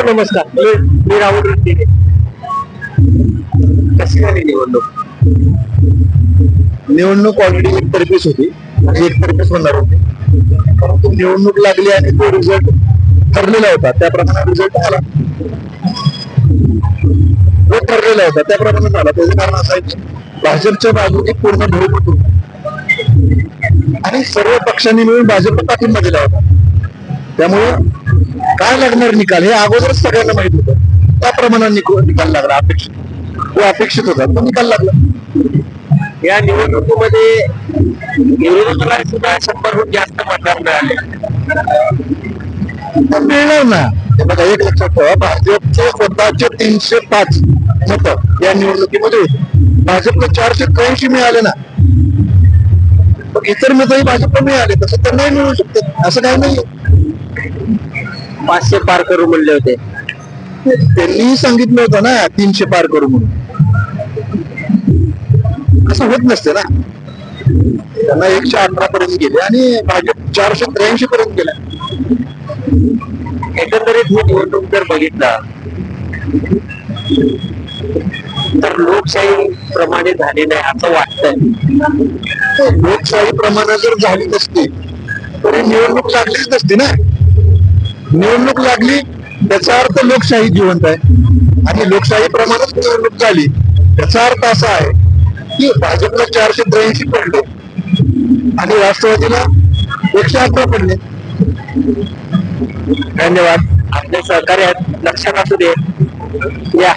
हो नमस्कार. मी राहुल रणदिवे. कशी झाली निवडणूक ऑलरेडी एकतर्फीच होती आणि एकतर्फीच होणार होती, परंतु निवडणूक लागली आणि तो रिझल्ट ठरलेला होता त्याप्रमाणे रिझल्ट आला. जो ठरलेला होता त्याप्रमाणे आला. त्याचं कारण असं आहे की भाजपच्या बाजूने पूर्ण बहुमत होतं आणि सर्व पक्षांनी मिळून भाजपला पाठिंबा दिला होता. त्यामुळं काय लागणार निकाल हे अगोदरच सगळ्यांना माहित होतं. त्या प्रमाणात निकाल लागला. अपेक्षित होता तो निकाल लागला. या निवडणुकीमध्ये विरोधकाला सुद्धा 100हून जास्त मतदार मिळाले. पण मिळणार ना. हे बघा, एक लक्षात ठेवा, भाजपचे स्वतःचे 305 मत या निवडणुकीमध्ये होते. भाजपला 483 मिळाले ना. पण इतर मतही भाजपला मिळाले, तसं तर नाही मिळू शकतात, असं काही नाही. 500 पार करू म्हणले होते. त्यांनीही सांगितलं होतं ना 300 पार करू म्हणून. असं होत नसते ना. त्यांना 118 पर्यंत गेले आणि भाजप 483 पर्यंत गेला. एकंदरीत ही निवडणूक जर बघितला तर लोकशाही प्रमाणे झाली नाही असं वाटतंय. लोकशाही प्रमाणात जर झाली नसती तरी निवडणूक लागलीच नसती ना. निवडणूक लागली त्याचा अर्थ लोकशाही जिवंत आहे आणि लोकशाही प्रमाणात निवडणूक झाली त्याचा अर्थ असा आहे की भाजपला 483 पडले आणि राष्ट्रवादीला 118 पडले. धन्यवाद. आपले सहकार्य लक्षात असू दे. या